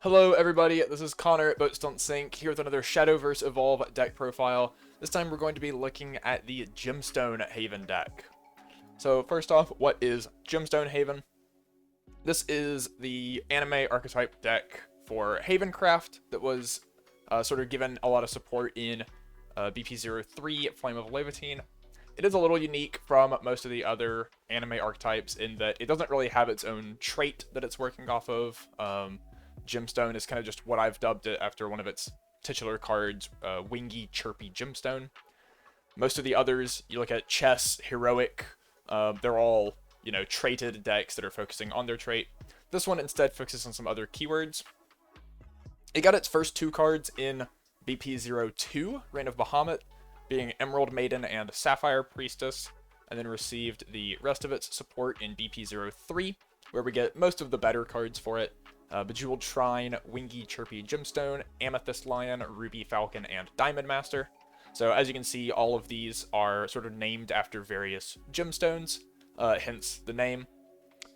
Hello everybody, this is Connor at BoatsDon'tSink here with another Shadowverse Evolve deck profile. This time we're going to be looking at the Gemstone Haven deck. So first off, what is Gemstone Haven? This is the anime archetype deck for Havencraft that was sort of given a lot of support in BP03 Flame of Levantine. It is a little unique from most of the other anime archetypes in that it doesn't really have its own trait that it's working off of. Gemstone is kind of just what I've dubbed it after one of its titular cards, Wingy Chirpy Gemstone. Most of the others, you look at Chess, Heroic, they're all, traited decks that are focusing on their trait. This one instead focuses on some other keywords. It got its first two cards in BP02, Reign of Bahamut, being Emerald Maiden and Sapphire Priestess, and then received the rest of its support in BP03, where we get most of the better cards for it. Bejeweled Shrine, Wingy Chirpy Gemstone, Amethyst Lion, Ruby Falcon, and Diamond Master. So as you can see, all of these are sort of named after various gemstones, hence the name.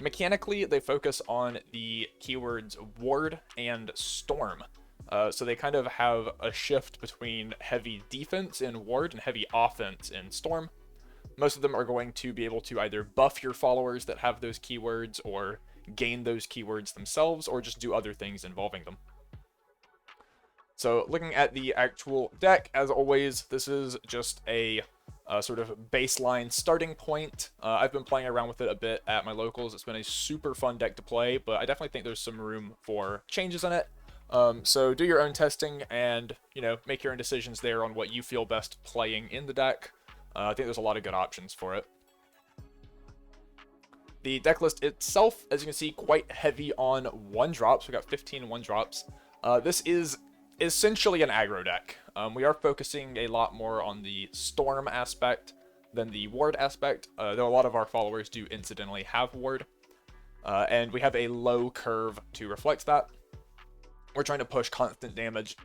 Mechanically, they focus on the keywords Ward and Storm. So they kind of have a shift between heavy defense in Ward and heavy offense in Storm. Most of them are going to be able to either buff your followers that have those keywords or gain those keywords themselves, or just do other things involving them. So looking at the actual deck, as always, this is just a sort of baseline starting point. I've been playing around with it a bit at my locals. It's been a super fun deck to play, but I definitely think there's some room for changes in it. So do your own testing and, make your own decisions there on what you feel best playing in the deck. I think there's a lot of good options for it. The deck list itself, as you can see, quite heavy on 1-drops. We got 15 1-drops. This is essentially an aggro deck. We are focusing a lot more on the Storm aspect than the Ward aspect, though a lot of our followers do incidentally have Ward. And we have a low curve to reflect that. We're trying to push constant damage,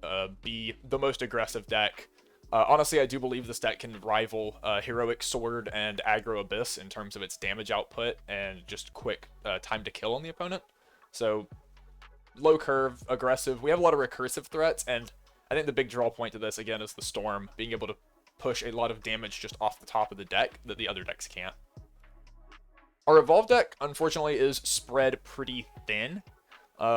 be the most aggressive deck. Honestly, I do believe this deck can rival Heroic Sword and Aggro Abyss in terms of its damage output and just quick time to kill on the opponent. So, low curve, aggressive. We have a lot of recursive threats, and I think the big draw point to this, again, is the Storm, being able to push a lot of damage just off the top of the deck that the other decks can't. Our Evolve deck, unfortunately, is spread pretty thin.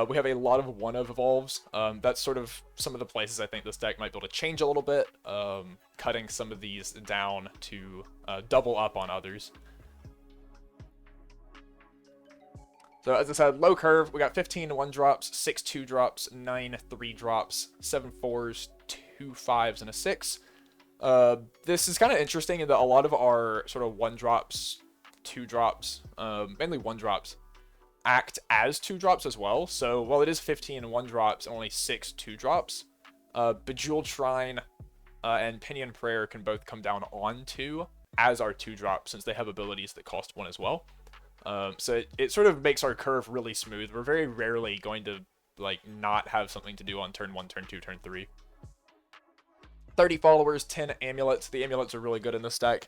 We have a lot of one-of evolves. That's sort of some of the places I think this deck might be able to change a little bit, cutting some of these down to double up on others. So as I said, low curve, we got 15 1-drops, 6 2-drops, 9 3-drops, 7 4s, 2 5s, and a 6. This is kind of interesting in that a lot of our sort of 1-drops, 2-drops, mainly 1-drops, act as 2-drops as well. So while it is 15 1-drops and only 6 2-drops, Bejeweled Shrine and Pinion Prayer can both come down on 2 as our 2-drops, since they have abilities that cost 1 as well. So it sort of makes our curve really smooth. We're very rarely going to not have something to do on turn 1, turn 2, turn 3. 30 followers, 10 amulets. The amulets are really good in this deck.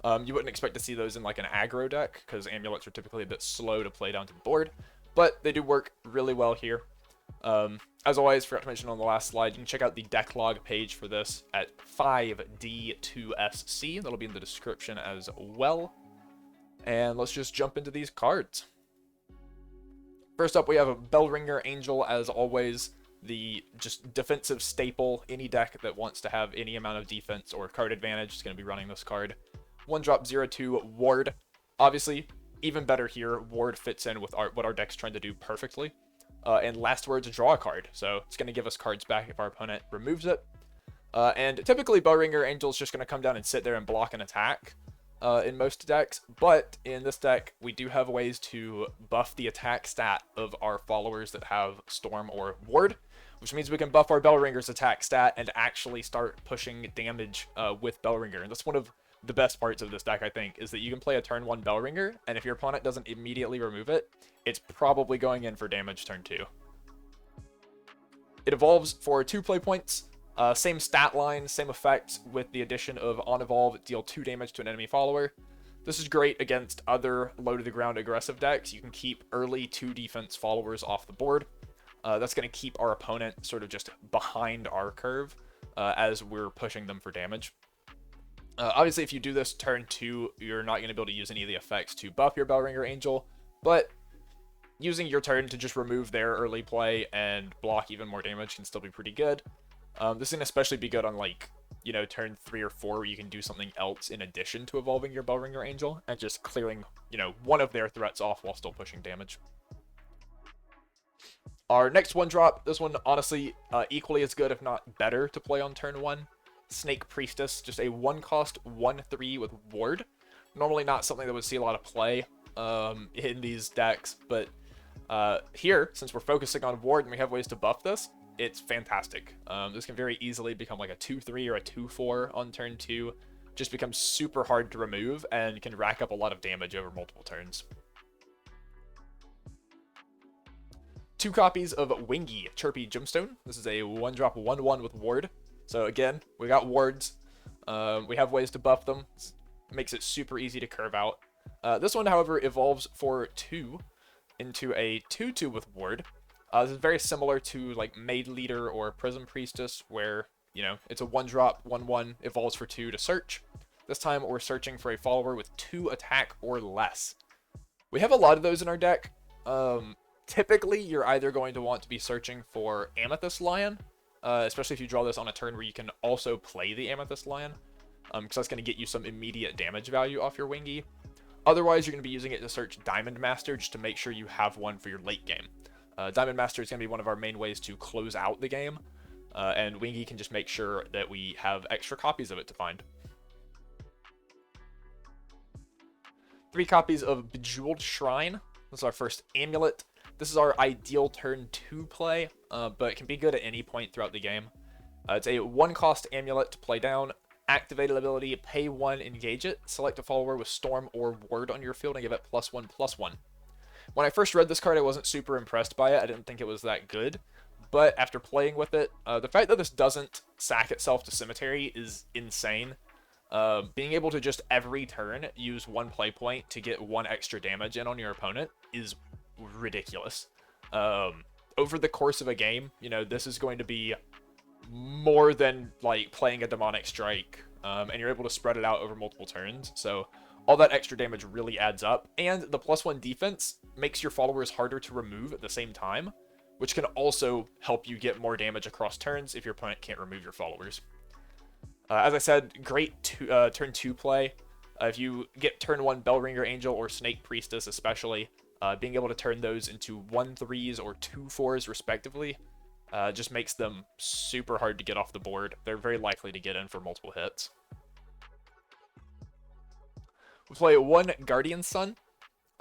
You wouldn't expect to see those in an aggro deck, because amulets are typically a bit slow to play down to the board, but they do work really well here. As always, forgot to mention on the last slide, you can check out the deck log page for this at 5D2SC. That'll be in the description as well. And let's just jump into these cards. First up, we have a Bellringer Angel, as always, the just defensive staple. Any deck that wants to have any amount of defense or card advantage is going to be running this card. 1-drop 0/2 Ward. Obviously, even better here, Ward fits in with what our deck's trying to do perfectly. And last words, draw a card. So it's going to give us cards back if our opponent removes it. And typically, Bellringer Angel's just going to come down and sit there and block an attack in most decks. But in this deck, we do have ways to buff the attack stat of our followers that have Storm or Ward, which means we can buff our Bellringer's attack stat and actually start pushing damage with Bellringer. And that's one of the best parts of this deck, I think, is that you can play a turn 1 Bellringer, and if your opponent doesn't immediately remove it, it's probably going in for damage turn 2. It evolves for 2 play points, same stat line, same effect, with the addition of on evolve, deal 2 damage to an enemy follower. This is great against other low to the ground aggressive decks. You can keep early 2 defense followers off the board. That's going to keep our opponent sort of just behind our curve as we're pushing them for damage. Obviously, if you do this turn 2, you're not going to be able to use any of the effects to buff your Bellringer Angel, but using your turn to just remove their early play and block even more damage can still be pretty good. This can especially be good on, like, you know, turn 3 or 4 where you can do something else in addition to evolving your Bellringer Angel and just clearing, you know, one of their threats off while still pushing damage. Our next one drop, this one honestly equally as good if not better to play on turn 1. Snake Priestess, just a 1-cost 1/3 with Ward. Normally not something that would see a lot of play in these decks, but here, since we're focusing on Ward and we have ways to buff this, it's fantastic. This can very easily become like a 2/3 or a 2/4 on turn 2. Just becomes super hard to remove and can rack up a lot of damage over multiple turns. 2 copies of Wingy Chirpy Gemstone. This is a 1-drop 1/1 with Ward. So again, we got wards. We have ways to buff them. It makes it super easy to curve out. This one, however, evolves for 2 into a 2/2 with Ward. This is very similar to like Maid Leader or Prism Priestess, where, you know, it's a 1-drop 1/1, evolves for 2 to search. This time we're searching for a follower with 2 attack or less. We have a lot of those in our deck. Typically, you're either going to want to be searching for Amethyst Lion, especially if you draw this on a turn where you can also play the Amethyst Lion, because that's going to get you some immediate damage value off your Wingy. Otherwise, you're going to be using it to search Diamond Master just to make sure you have one for your late game. Diamond Master is going to be one of our main ways to close out the game, and Wingy can just make sure that we have extra copies of it to find. 3 copies of Bejeweled Shrine. This is our first Amulet. This is our ideal turn 2 play, but it can be good at any point throughout the game. It's a 1-cost Amulet to play down. Activated ability, pay 1, engage it. Select a follower with Storm or Ward on your field and give it +1/+1. When I first read this card, I wasn't super impressed by it. I didn't think it was that good. But after playing with it, the fact that this doesn't sack itself to Cemetery is insane. Being able to just every turn use 1 play point to get 1 extra damage in on your opponent is ridiculous. Over the course of a game, you know, this is going to be more than like playing a Demonic Strike, and you're able to spread it out over multiple turns. So all that extra damage really adds up, and the +1 defense makes your followers harder to remove at the same time, which can also help you get more damage across turns if your opponent can't remove your followers. As I said, great turn 2 play. If you get turn 1 Bellringer Angel or Snake Priestess especially, being able to turn those into 1/3s or 2/4s respectively just makes them super hard to get off the board. They're very likely to get in for multiple hits. We play 1 Guardian Sun.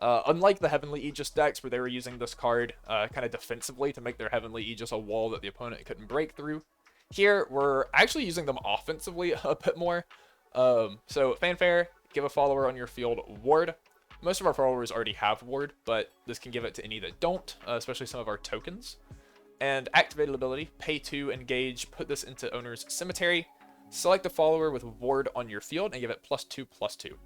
Unlike the Heavenly Aegis decks where they were using this card kind of defensively to make their Heavenly Aegis a wall that the opponent couldn't break through, here we're actually using them offensively a bit more. So Fanfare, give a follower on your field Ward. Most of our followers already have Ward, but this can give it to any that don't, especially some of our tokens. And activated ability, pay 2, engage, put this into owner's cemetery, select a follower with Ward on your field, and give it +2/+2.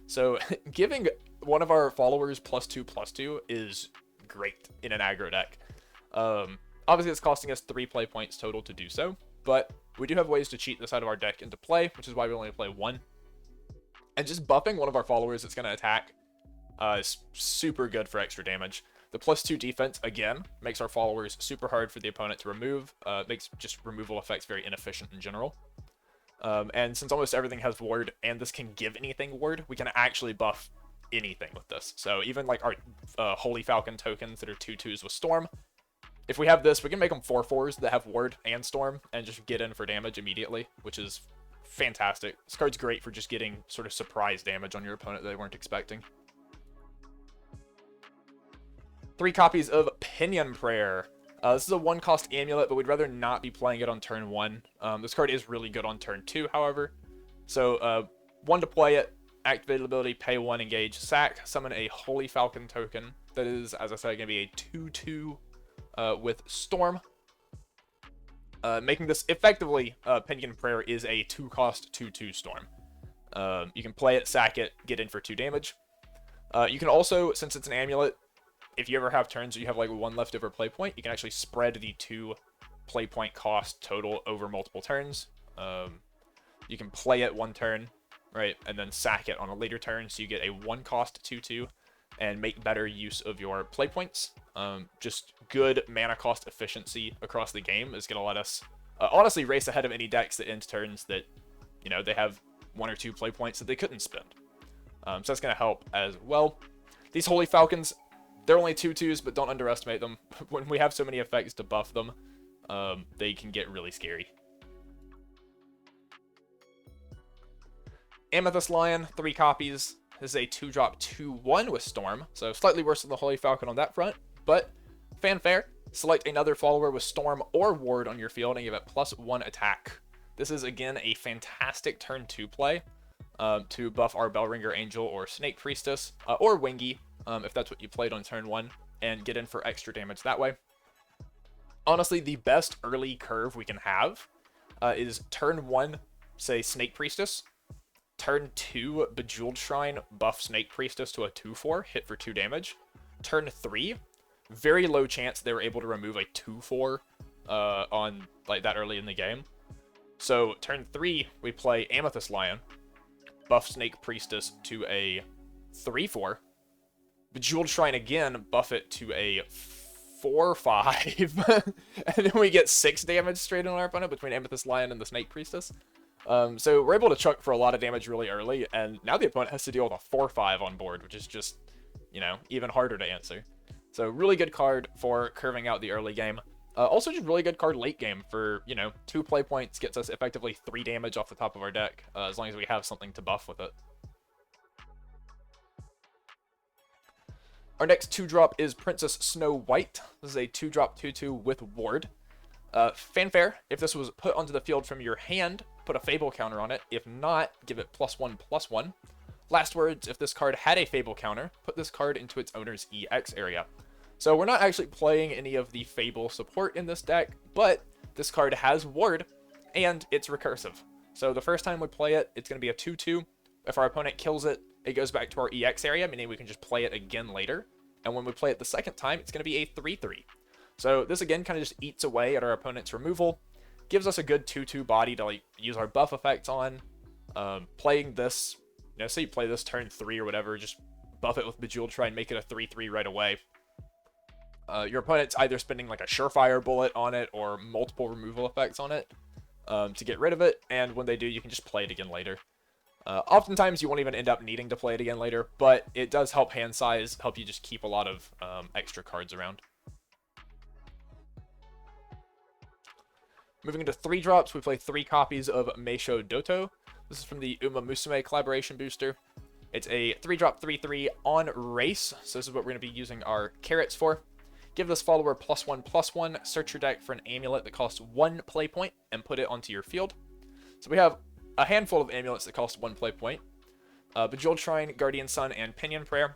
So giving one of our followers +2/+2 is great in an aggro deck. Obviously it's costing us 3 play points total to do so, but we do have ways to cheat this out of our deck into play, which is why we only play 1. And just buffing one of our followers that's going to attack is super good for extra damage. The +2 defense, again, makes our followers super hard for the opponent to remove. Makes just removal effects very inefficient in general. And since almost everything has Ward, and this can give anything Ward, we can actually buff anything with this. So even like our Holy Falcon tokens that are 2/2s with Storm, if we have this, we can make them 4/4s that have Ward and Storm, and just get in for damage immediately, which is fantastic. This card's great for just getting sort of surprise damage on your opponent that they weren't expecting. 3 copies of Pinion Prayer. This is a 1-cost Amulet, but we'd rather not be playing it on turn 1. This card is really good on turn 2, however. So, 1 to play it, activated ability, pay 1, engage, sack, summon a Holy Falcon token. That is, as I said, going to be a 2/2 with Storm. Making this effectively, Pinion Prayer is a 2-cost 2/2 Storm. You can play it, sack it, get in for 2 damage. You can also, since it's an Amulet, if you ever have turns where you have like one leftover play point, you can actually spread the 2 play point cost total over multiple turns. You can play it 1 turn, right, and then sack it on a later turn, so you get a 1 cost 2/2 and make better use of your play points. Just good mana cost efficiency across the game is going to let us honestly race ahead of any decks that end turns that, you know, they have 1 or 2 play points that they couldn't spend. So that's going to help as well. These Holy Falcons, they're only 2/2s, but don't underestimate them. When we have so many effects to buff them, they can get really scary. Amethyst Lion, 3 copies. This is a 2-drop 2/1 with Storm, so slightly worse than the Holy Falcon on that front, but fanfare. Select another follower with Storm or Ward on your field and give it +1 attack. This is, again, a fantastic turn 2 play to buff our Bellringer Angel or Snake Priestess, or Wingy, if that's what you played on turn 1, and get in for extra damage that way. Honestly, the best early curve we can have is turn 1, say, Snake Priestess. Turn 2, Bejeweled Shrine, buff Snake Priestess to a 2/4, hit for 2 damage. Turn 3, very low chance they were able to remove a 2/4 on like that early in the game. So turn 3, we play Amethyst Lion, buff Snake Priestess to a 3/4. Bejeweled Shrine again, buff it to a 4/5. And then we get 6 damage straight on our opponent between Amethyst Lion and the Snake Priestess. So we're able to chuck for a lot of damage really early, and now the opponent has to deal with a 4/5 on board, which is just, you know, even harder to answer. So really good card for curving out the early game. Also just really good card late game for, you know, 2 play points, gets us effectively 3 damage off the top of our deck, as long as we have something to buff with it. Our next 2-drop is Princess Snow White. This is a 2-drop 2/2 with Ward. Fanfare, if this was put onto the field from your hand, put a Fable counter on it. If not, give it +1/+1. Last words, if this card had a Fable counter, put this card into its owner's EX area. So we're not actually playing any of the Fable support in this deck, but this card has Ward, and it's recursive. So the first time we play it, it's going to be a 2/2. If our opponent kills it, it goes back to our EX area, meaning we can just play it again later. And when we play it the second time, it's going to be a 3/3. So this again kind of just eats away at our opponent's removal, gives us a good 2/2 body to like use our buff effects on. Playing this, you know, say you play this turn 3 or whatever, just buff it with Bejeweled Shrine, make it a 3/3 right away. Your opponent's either spending like a Surefire Bullet on it or multiple removal effects on it to get rid of it, and when they do, you can just play it again later. Oftentimes you won't even end up needing to play it again later, but it does help hand size, help you just keep a lot of extra cards around. Moving into 3-drops, we play 3 copies of Meisho Doto. This is from the Uma Musume collaboration booster. It's a 3-drop 3/3 on race, so this is what we're going to be using our carrots for. Give this follower +1/+1, search your deck for an amulet that costs 1 play point, and put it onto your field. So we have a handful of amulets that cost 1 play point. Bejeweled Shrine, Guardian Sun, and Pinion Prayer.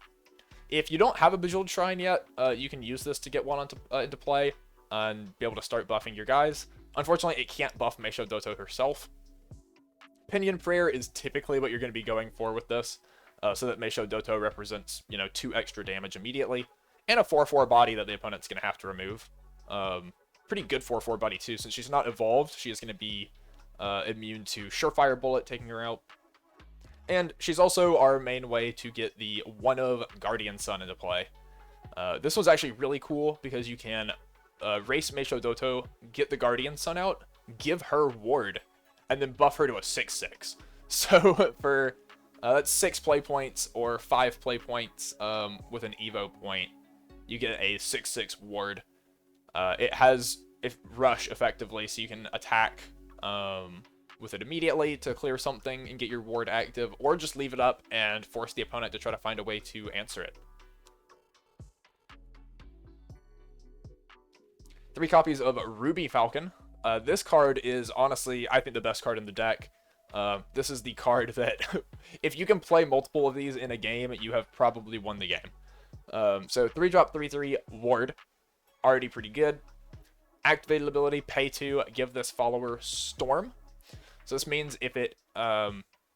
If you don't have a Bejeweled Shrine yet, you can use this to get one into play and be able to start buffing your guys. Unfortunately, it can't buff Meisho Doto herself. Pinion Prayer is typically what you're going to be going for with this, so that Meisho Doto represents, you know, 2 extra damage immediately, and a 4/4 body that the opponent's going to have to remove. Pretty good 4/4 body too, since she's not evolved. She is going to be immune to Surefire Bullet taking her out. And she's also our main way to get the 1 of Guardian Sun into play. This was actually really cool because you can race Meisho Doto, get the Guardian Sun out, give her Ward, and then buff her to a 6/6. So for that's 6 play points or 5 play points with an Evo point, you get a 6/6 Ward. It has rush effectively, so you can attack with it immediately to clear something and get your Ward active, or just leave it up and force the opponent to try to find a way to answer it. 3 copies of Ruby Falcon. This card is honestly, I think, the best card in the deck. This is the card that, if you can play multiple of these in a game, you have probably won the game. So 3-drop 3/3 Ward, already pretty good. Activated ability, pay 2, give this follower Storm. So this means if it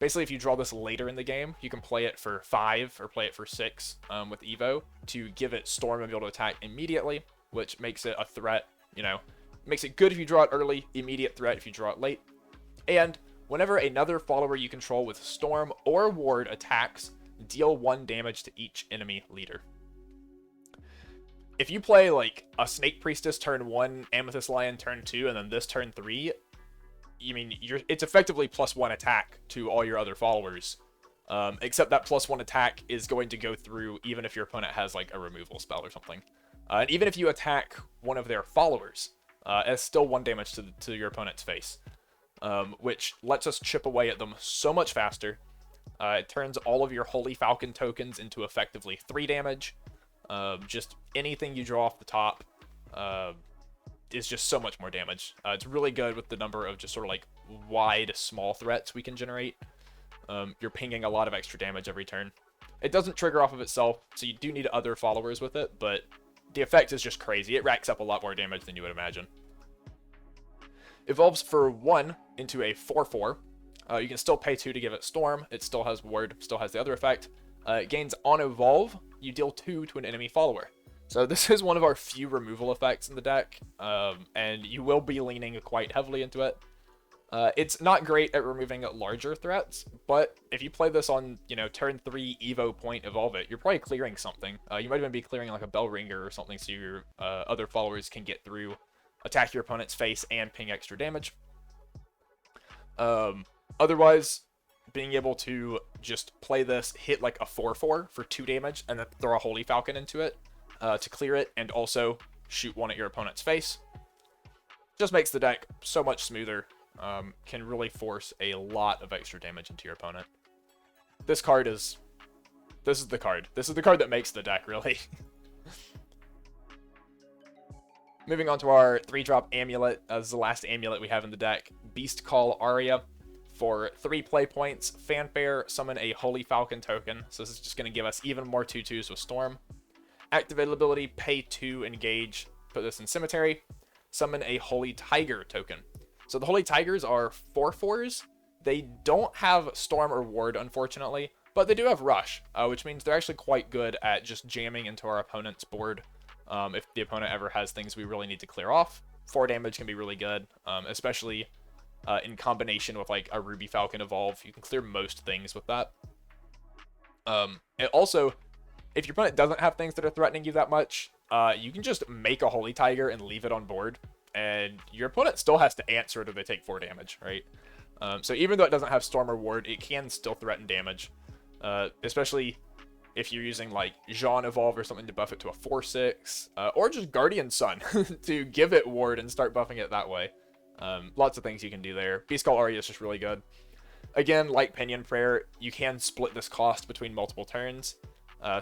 Basically, if you draw this later in the game, you can play it for 5 or play it for 6 with Evo to give it Storm and be able to attack immediately, which makes it a threat, you know, makes it good if you draw it early, immediate threat if you draw it late. And whenever another follower you control with Storm or Ward attacks, deal 1 damage to each enemy leader. If you play like a Snake Priestess turn 1, Amethyst Lion turn 2, and then this turn 3, I mean, it's effectively +1 attack to all your other followers. Except that +1 attack is going to go through even if your opponent has like a removal spell or something. And even if you attack one of their followers, it's still 1 damage to your opponent's face. Which lets us chip away at them so much faster. It turns all of your Holy Falcon tokens into effectively 3 damage. Just anything you draw off the top is just so much more damage. It's really good with the number of just sort of like wide, small threats we can generate. You're pinging a lot of extra damage every turn. It doesn't trigger off of itself, so you do need other followers with it, but the effect is just crazy. It racks up a lot more damage than you would imagine. Evolves for 1 into a 4/4. You can still pay 2 to give it Storm. It still has Ward, still has the other effect. It gains on Evolve, you deal 2 to an enemy follower. So this is one of our few removal effects in the deck, and you will be leaning quite heavily into it. It's not great at removing larger threats, but if you play this on, you know, turn 3 Evo point Evolve it, you're probably clearing something. You might even be clearing like a Bell Ringer or something so your other followers can get through, attack your opponent's face, and ping extra damage. Otherwise, being able to just play this, hit like a 4/4 for 2 damage, and then throw a Holy Falcon into it to clear it, and also shoot 1 at your opponent's face, just makes the deck so much smoother. Can really force a lot of extra damage into your opponent. This is the card. This is the card that makes the deck, really. Moving on to our 3-drop Amulet. This is the last Amulet we have in the deck. Beast Call Aria. For 3 play points, Fanfare, summon a Holy Falcon token. So this is just going to give us even more 2/2s with Storm. Activated ability, pay 2, engage. Put this in Cemetery. Summon a Holy Tiger token. So the Holy Tigers are 4/4s. They don't have Storm or Ward, unfortunately, but they do have Rush, which means they're actually quite good at just jamming into our opponent's board. If the opponent ever has things we really need to clear off, 4 damage can be really good, especially in combination with like a Ruby Falcon Evolve. You can clear most things with that. And also, if your opponent doesn't have things that are threatening you that much, you can just make a Holy Tiger and leave it on board, and your opponent still has to answer it if they take 4 damage, right? So even though it doesn't have Storm or Ward, it can still threaten damage, especially if you're using like Jean Evolve or something to buff it to a 4/6, or just Guardian Sun to give it Ward and start buffing it that way. Lots of things you can do there. Beast Call Aria is just really good. Again, like Pinion Prayer, you can split this cost between multiple turns.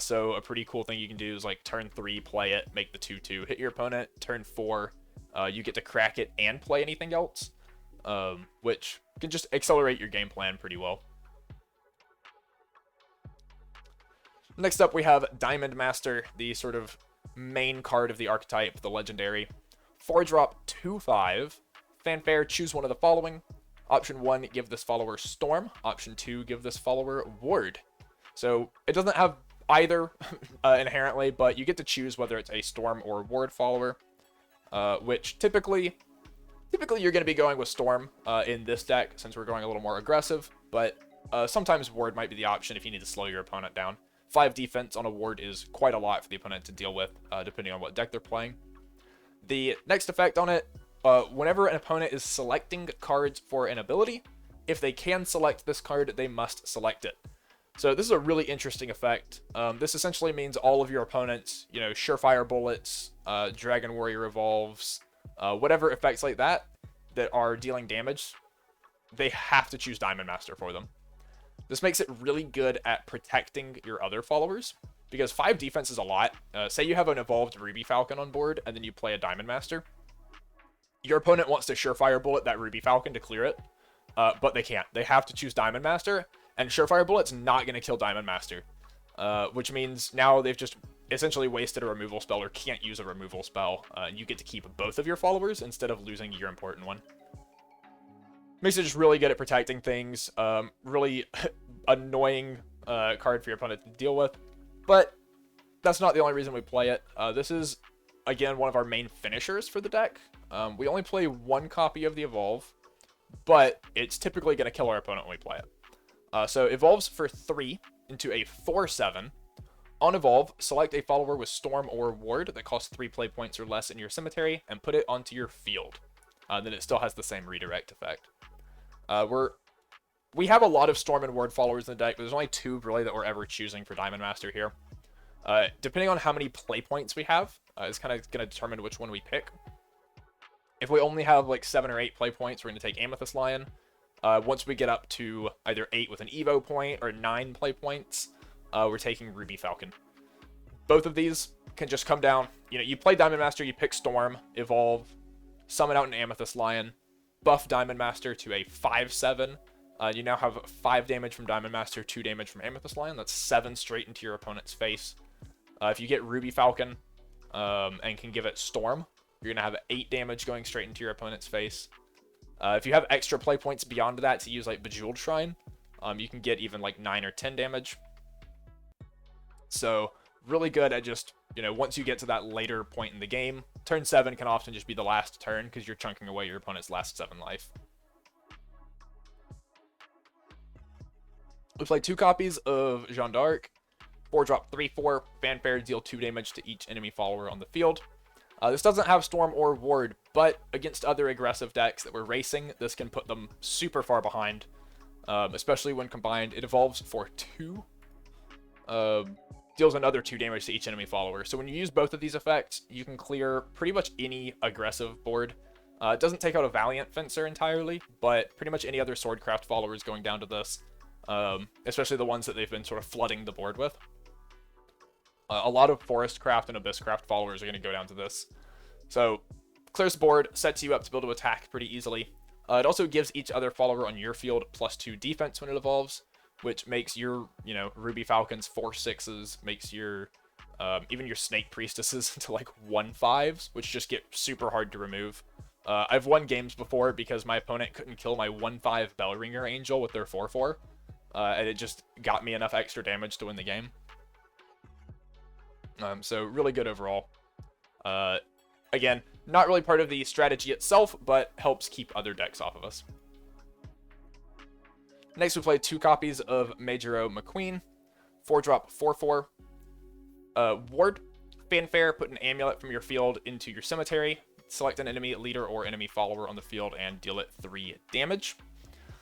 So a pretty cool thing you can do is like turn 3, play it, make the 2/2, hit your opponent. Turn 4, you get to crack it and play anything else, which can just accelerate your game plan pretty well. Next up, we have Diamond Master, the sort of main card of the archetype, the legendary. 4-drop, 2/5. Fanfare, choose one of the following. Option 1, give this follower Storm. Option 2, give this follower Ward. So it doesn't have either inherently, but you get to choose whether it's a Storm or Ward follower, which typically you're going to be going with Storm in this deck since we're going a little more aggressive, but sometimes Ward might be the option if you need to slow your opponent down. 5 defense on a Ward is quite a lot for the opponent to deal with, depending on what deck they're playing. The next effect on it, whenever an opponent is selecting cards for an ability, if they can select this card, they must select it. So this is a really interesting effect. This essentially means all of your opponents, you know, Surefire Bullets, Dragon Warrior Evolves, whatever effects like that are dealing damage, they have to choose Diamond Master for them. This makes it really good at protecting your other followers, because 5 defense is a lot. Say you have an evolved Ruby Falcon on board, and then you play a Diamond Master. Your opponent wants to Surefire Bullet that Ruby Falcon to clear it, but they can't. They have to choose Diamond Master, and Surefire Bullet's not going to kill Diamond Master, which means now they've just essentially wasted a removal spell or can't use a removal spell. You get to keep both of your followers instead of losing your important one. Makes it just really good at protecting things. Really annoying card for your opponent to deal with. But that's not the only reason we play it. This is, again, one of our main finishers for the deck. We only play one copy of the Evolve, but it's typically going to kill our opponent when we play it. So Evolves for 3 into a 4/7. On Evolve, select a follower with Storm or Ward that costs 3 play points or less in your cemetery, and put it onto your field. Then it still has the same redirect effect. We have a lot of Storm and Ward followers in the deck, but there's only 2 really that we're ever choosing for Diamond Master here. Depending on how many play points we have, is kind of going to determine which one we pick. If we only have like 7 or 8 play points, we're going to take Amethyst Lion. Once we get up to either 8 with an Evo point or 9 play points, we're taking Ruby Falcon. Both of these can just come down. You know, you play Diamond Master, you pick Storm, Evolve, summon out an Amethyst Lion, buff Diamond Master to a 5/7. You now have 5 damage from Diamond Master, 2 damage from Amethyst Lion. That's 7 straight into your opponent's face. If you get Ruby Falcon and can give it Storm, you're going to have 8 damage going straight into your opponent's face. If you have extra play points beyond that to use like Bejeweled Shrine, you can get even like 9 or 10 damage. So really good at just, you know, once you get to that later point in the game, turn 7 can often just be the last turn because you're chunking away your opponent's last 7 life. We play 2 copies of Jeanne d'Arc. 4-drop 3/4, Fanfare, deal 2 damage to each enemy follower on the field. This doesn't have Storm or Ward, but against other aggressive decks that we're racing, this can put them super far behind, especially when combined. It evolves for 2, deals another 2 damage to each enemy follower. So when you use both of these effects, you can clear pretty much any aggressive board. It doesn't take out a Valiant Fencer entirely, but pretty much any other Swordcraft followers going down to this, especially the ones that they've been sort of flooding the board with. A lot of Forestcraft and Abysscraft followers are going to go down to this. So, clears the board, sets you up to be able to attack pretty easily. It also gives each other follower on your field +2 defense when it evolves, which makes your, you know, Ruby Falcons 4/6s, makes your, even your Snake Priestesses into like 1/5s, which just get super hard to remove. I've won games before because my opponent couldn't kill my 1/5 Bellringer Angel with their 4/4, and it just got me enough extra damage to win the game. So really good overall. Again, not really part of the strategy itself, but helps keep other decks off of us. Next, we play 2 copies of Majoro McQueen. 4-drop 4/4. Ward. Fanfare, put an amulet from your field into your cemetery. Select an enemy leader or enemy follower on the field and deal it 3 damage.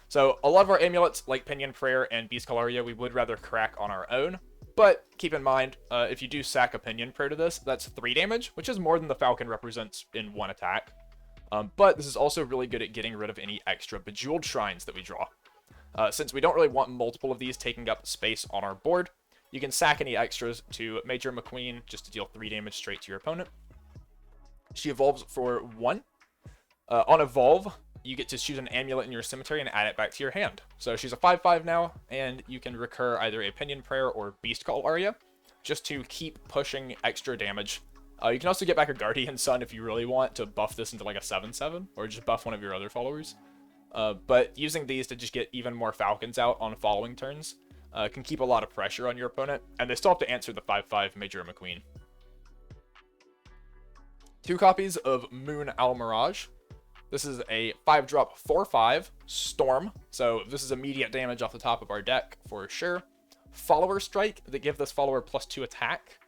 So a lot of our amulets, like Pinion Prayer and Beast Calaria, we would rather crack on our own. But keep in mind, if you do sack a Pinion Prayer to this, that's 3 damage, which is more than the Falcon represents in 1 attack. But this is also really good at getting rid of any extra Bejeweled Shrines that we draw. Since we don't really want multiple of these taking up space on our board, you can sack any extras to Major McQueen just to deal 3 damage straight to your opponent. She evolves for 1. On Evolve, you get to choose an amulet in your cemetery and add it back to your hand. So she's a 5/5 now, and you can recur either a Pinion Prayer or Beast Calaria just to keep pushing extra damage. You can also get back a Guardian Sun if you really want to buff this into like a 7/7, or just buff one of your other followers. But using these to just get even more Falcons out on following turns can keep a lot of pressure on your opponent, and they still have to answer the 5/5 Major McQueen. 2 copies of Moon Al Mirage. This is a 5-drop 4/5 Storm, so this is immediate damage off the top of our deck for sure. Follower Strike that give this follower +2 attack.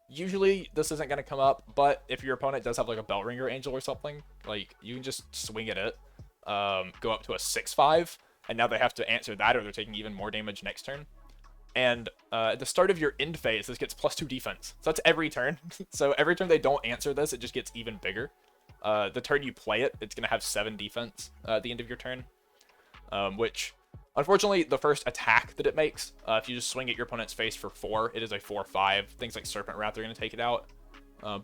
Usually this isn't going to come up, but if your opponent does have like a Bellringer Angel or something, like you can just swing at it, go up to a 6/5, and now they have to answer that or they're taking even more damage next turn. And at the start of your end phase, this gets +2 defense. So that's every turn. So every turn they don't answer this, it just gets even bigger. The turn you play it, it's going to have 7 defense at the end of your turn. Which, unfortunately, the first attack that it makes, if you just swing at your opponent's face for 4, it is a 4/5. Things like Serpent Wrath are going to take it out.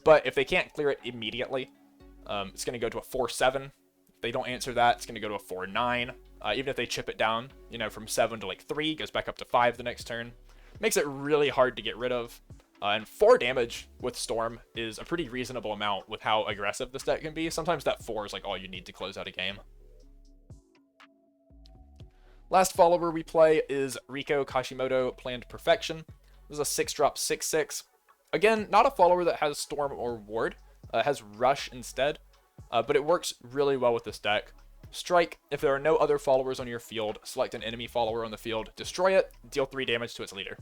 But if they can't clear it immediately, it's going to go to a 4/7. If they don't answer that, it's going to go to a 4/9. Even if they chip it down, you know, from 7 to like 3, goes back up to 5 the next turn. Makes it really hard to get rid of. And 4 damage with Storm is a pretty reasonable amount with how aggressive this deck can be. Sometimes that 4 is like all you need to close out a game. Last follower we play is Riko Kashimoto Planned Perfection. This is a 6-drop 6/6. Again, not a follower that has Storm or Ward. It has Rush instead, but it works really well with this deck. Strike, if there are no other followers on your field, select an enemy follower on the field, destroy it, deal 3 damage to its leader.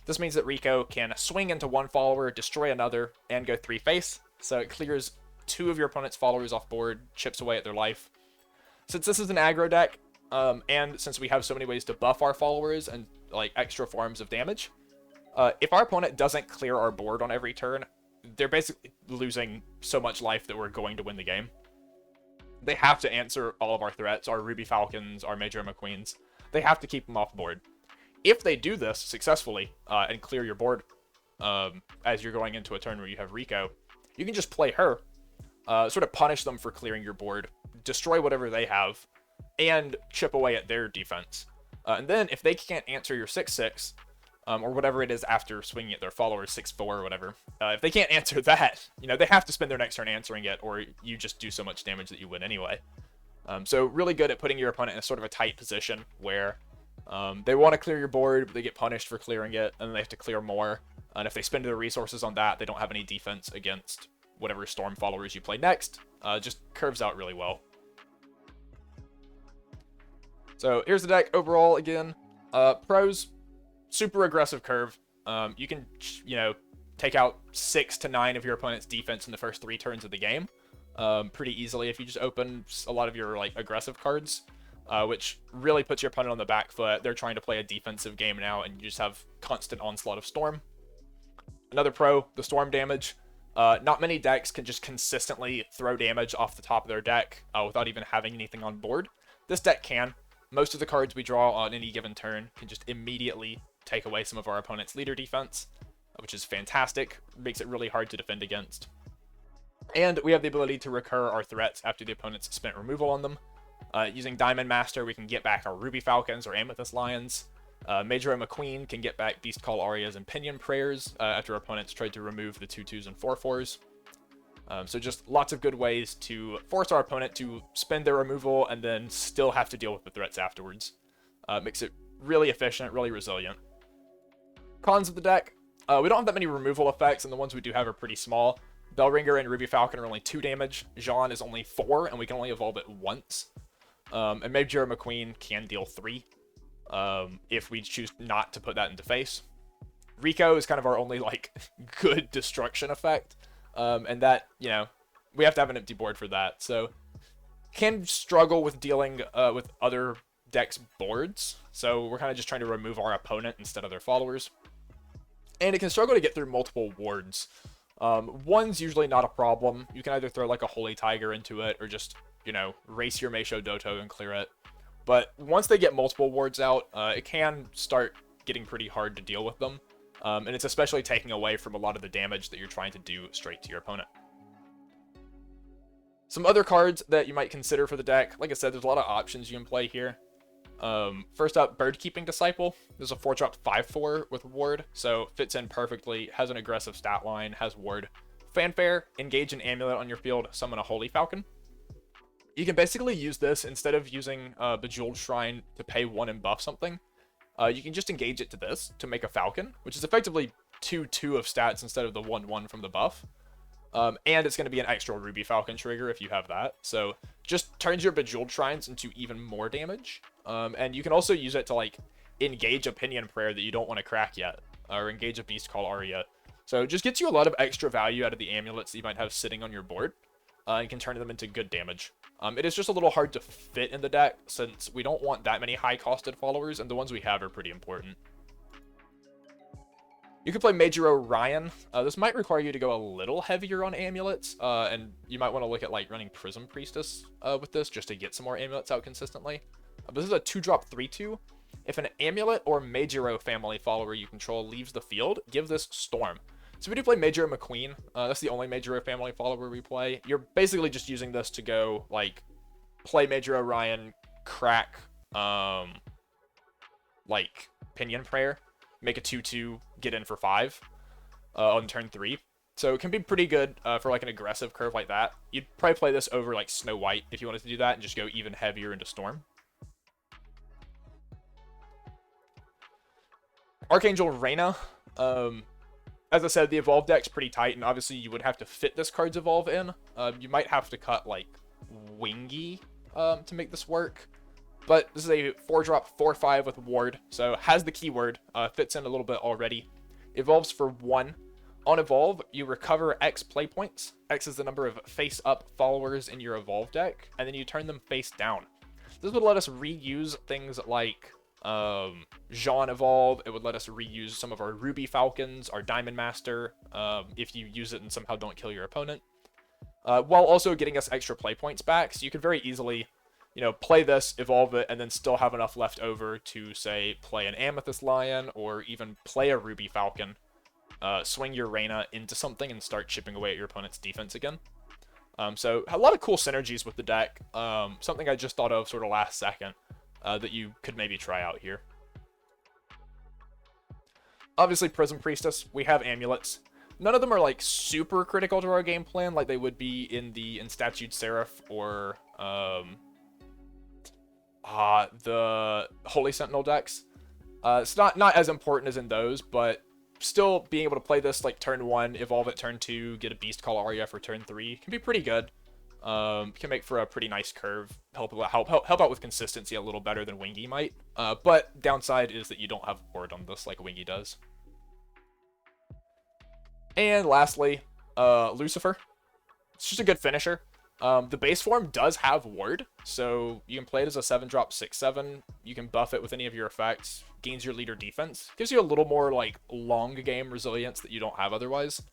This means that Riko can swing into one follower, destroy another, and go 3 face, so it clears 2 of your opponent's followers off board, chips away at their life. Since this is an aggro deck, and since we have so many ways to buff our followers and like extra forms of damage, if our opponent doesn't clear our board on every turn, they're basically losing so much life that we're going to win the game. They have to answer all of our threats, our Ruby Falcons, our Major McQueens. They have to keep them off board. If they do this successfully and clear your board as you're going into a turn where you have Riko, you can just play her, sort of punish them for clearing your board, destroy whatever they have, and chip away at their defense. And then if they can't answer your 6/6, or whatever it is after swinging at their followers, 6/4 or whatever, if they can't answer that, they have to spend their next turn answering it, or you just do so much damage that you win anyway. So really good at putting your opponent in a sort of a tight position where they want to clear your board, but they get punished for clearing it, and then they have to clear more. And if they spend their resources on that, they don't have any defense against whatever Storm followers you play next. Just curves out really well. So here's the deck overall again. Pros, super aggressive curve. You can, take out 6 to 9 of your opponent's defense in the first 3 turns of the game pretty easily if you just open a lot of your aggressive cards, which really puts your opponent on the back foot. They're trying to play a defensive game now, and you just have constant onslaught of Storm. Another pro, the Storm damage. Not many decks can just consistently throw damage off the top of their deck without even having anything on board. This deck can. Most of the cards we draw on any given turn can just immediately take away some of our opponent's leader defense, which is fantastic. Makes it really hard to defend against. And we have the ability to recur our threats after the opponent's spent removal on them. Using Diamond Master, we can get back our Ruby Falcons or Amethyst Lions. Major McQueen can get back Beast Call Arias and Pinion Prayers after our opponents tried to remove the 2/2s and 4/4s. So just lots of good ways to force our opponent to spend their removal and then still have to deal with the threats afterwards. Makes it really efficient, really resilient. Cons of the deck. We don't have that many removal effects, and the ones we do have are pretty small. Bellringer and Ruby Falcon are only 2 damage. Jean is only 4, and we can only evolve it once. And Major McQueen can deal 3 if we choose not to put that into face. Riko is kind of our only good destruction effect. And that, we have to have an empty board for that. So, can struggle with dealing with other decks' boards. So, we're kind of just trying to remove our opponent instead of their followers. And it can struggle to get through multiple wards. One's usually not a problem. You can either throw a Holy Tiger into it or just, race your Meisho Doto and clear it. But once they get multiple wards out, it can start getting pretty hard to deal with them. And it's especially taking away from a lot of the damage that you're trying to do straight to your opponent. Some other cards that you might consider for the deck. Like I said, there's a lot of options you can play here. First up, Birdkeeping Disciple. This is a 4-drop 5/4 with Ward, so fits in perfectly, has an aggressive stat line, has Ward. Fanfare, engage an Amulet on your field, summon a Holy Falcon. You can basically use this instead of using Bejeweled Shrine to pay 1 and buff something. You can just engage it to this to make a Falcon, which is effectively 2/2 of stats instead of the 1/1 from the buff. And it's going to be an extra Ruby Falcon trigger if you have that. So just turns your Bejeweled Shrines into even more damage. And you can also use it to engage a Pinion Prayer that you don't want to crack yet, or engage a Beast Call Aria. So it just gets you a lot of extra value out of the amulets that you might have sitting on your board, and can turn them into good damage. It is just a little hard to fit in the deck since we don't want that many high-costed followers, and the ones we have are pretty important. You can play Major Orion. This might require you to go a little heavier on amulets, and you might want to look at running Prism Priestess with this just to get some more amulets out consistently. But this is a 2-drop 3/2. If an Amulet or Major family follower you control leaves the field, give this Storm. So we do play Major McQueen. That's the only Major family follower we play. You're basically just using this to go, play Major Orion, crack, Pinion Prayer, make a 2/2, get in for 5 on turn 3. So it can be pretty good for an aggressive curve like that. You'd probably play this over Snow White if you wanted to do that and just go even heavier into Storm. Archangel Reyna. As I said, the evolve deck's pretty tight, and obviously you would have to fit this card's evolve in. You might have to cut, like, Wingy to make this work. But this is a 4-drop, 4/5 with Ward, so has the keyword, fits in a little bit already. Evolves for 1. On evolve, you recover X play points. X is the number of face-up followers in your evolve deck, and then you turn them face down. This would let us reuse things like Jean evolve. It would let us reuse some of our Ruby Falcons, our Diamond Master, if you use it and somehow don't kill your opponent, while also getting us extra play points back. So you could very easily, you know, play this, evolve it, and then still have enough left over to, say, play an Amethyst Lion, or even play a Ruby Falcon, swing your Reyna into something, and start chipping away at your opponent's defense again. So a lot of cool synergies with the deck. Something I just thought of sort of last second that you could maybe try out here. Obviously, Prism Priestess, we have amulets. None of them are like super critical to our game plan like they would be in the Statued Seraph or the Holy Sentinel decks. It's not as important as in those, but still being able to play this like turn 1, evolve it turn 2, get a Beast Call Aria for turn 3 can be pretty good. Can make for a pretty nice curve, help out with consistency a little better than Wingy might. But downside is that you don't have ward on this like Wingy does. And lastly, Lucifer. It's just a good finisher. The base form does have ward, so you can play it as a 7-drop 6/7. You can buff it with any of your effects. Gains your leader defense. Gives you a little more like long game resilience that you don't have otherwise.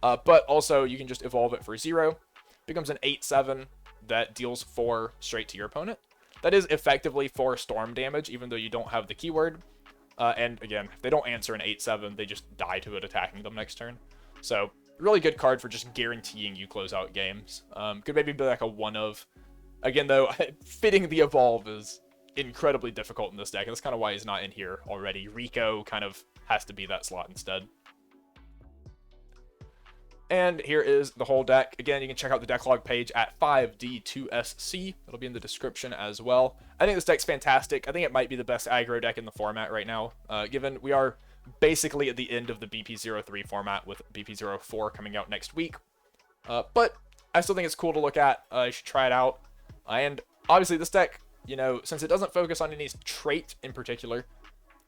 But also you can just evolve it for 0. Becomes an 8/7 that deals 4 straight to your opponent. That is effectively 4 storm damage, even though you don't have the keyword. And again, if they don't answer an 8/7, they just die to it attacking them next turn. So really good card for just guaranteeing you close out games. Could maybe be like a 1 of. Again, though, fitting the evolve is incredibly difficult in this deck. And that's kind of why he's not in here already. Rico kind of has to be that slot instead. And here is the whole deck. Again, you can check out the deck log page at 5D2SC. It'll be in the description as well. I think this deck's fantastic. I think it might be the best aggro deck in the format right now, given we are basically at the end of the BP03 format with BP04 coming out next week. But I still think it's cool to look at. You should try it out. And obviously this deck, you know, since it doesn't focus on any trait in particular,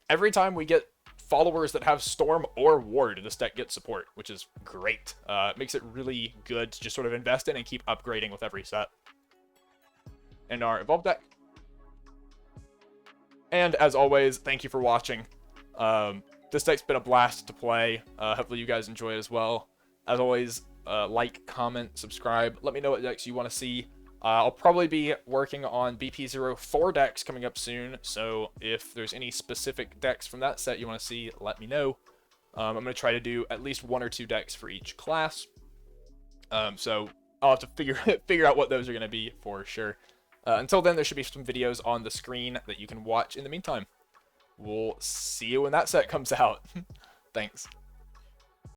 every time we get followers that have Storm or Ward, this deck gets support, which is great. It makes it really good to just sort of invest in and keep upgrading with every set. And our Evolve deck. And as always, thank you for watching. This deck's been a blast to play. Hopefully you guys enjoy it as well. As always, like, comment, subscribe. Let me know what decks you want to see. I'll probably be working on BP04 decks coming up soon, so if there's any specific decks from that set you want to see, let me know. I'm going to try to do at least 1 or 2 decks for each class. So I'll have to figure out what those are going to be for sure. Until then, there should be some videos on the screen that you can watch in the meantime. We'll see you when that set comes out. Thanks.